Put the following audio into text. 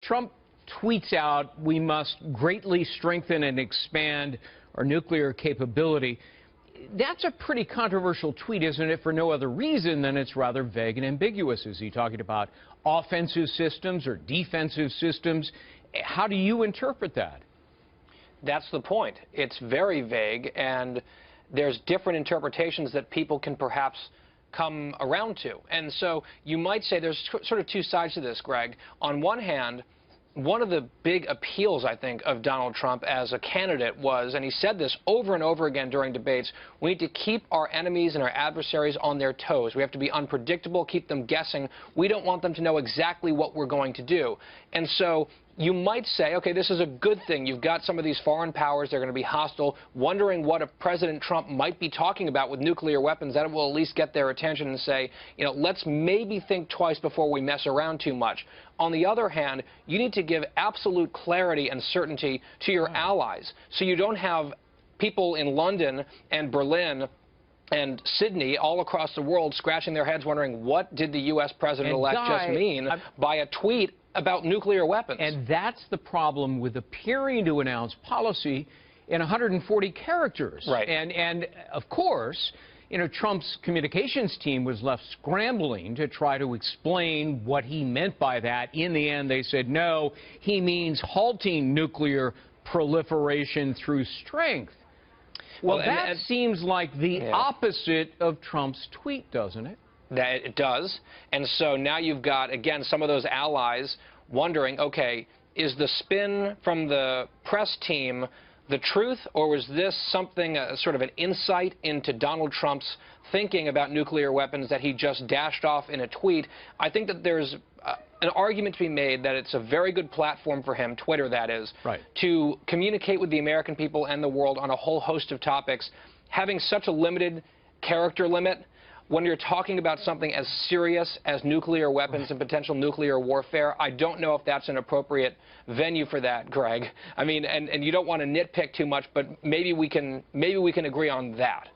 Trump tweets out, we must greatly strengthen and expand our nuclear capability. That's a pretty controversial tweet, isn't it, for no other reason than it's rather vague and ambiguous. Is he talking about offensive systems or defensive systems? How do you interpret that? That's the point. It's very vague, and there's different interpretations that people can perhaps come around to. And so you might say there's sort of two sides to this, Greg. On one hand, one of the big appeals, I think, of Donald Trump as a candidate was, and he said this over and over again during debates, we need to keep our enemies and our adversaries on their toes. We have to be unpredictable, keep them guessing. We don't want them to know exactly what we're going to do. And so you might say, okay, this is a good thing. You've got some of these foreign powers, they're going to be hostile, wondering what a President Trump might be talking about with nuclear weapons. That will at least get their attention and say, you know, let's maybe think twice before we mess around too much. On the other hand, you need to give absolute clarity and certainty to your allies, so you don't have people in London and Berlin and Sydney all across the world scratching their heads wondering, what did the U.S. President-elect just mean by a tweet about nuclear weapons? And that's the problem with appearing to announce policy in 140 characters. Right. And of course, you know, Trump's communications team was left scrambling to try to explain what he meant by that. In the end, they said, no, he means halting nuclear proliferation through strength. Well, that seems like the opposite of Trump's tweet, doesn't it? That it does. And so now you've got, again, some of those allies wondering, okay, is the spin from the press team the truth, or was this something, sort of an insight into Donald Trump's thinking about nuclear weapons that he just dashed off in a tweet? I think that there's an argument to be made that it's a very good platform for him, Twitter that is, to communicate with the American people and the world on a whole host of topics. Having such a limited character limit, when you're talking about something as serious as nuclear weapons and potential nuclear warfare, I don't know if that's an appropriate venue for that, Greg. I mean, and you don't want to nitpick too much, but maybe we can agree on that.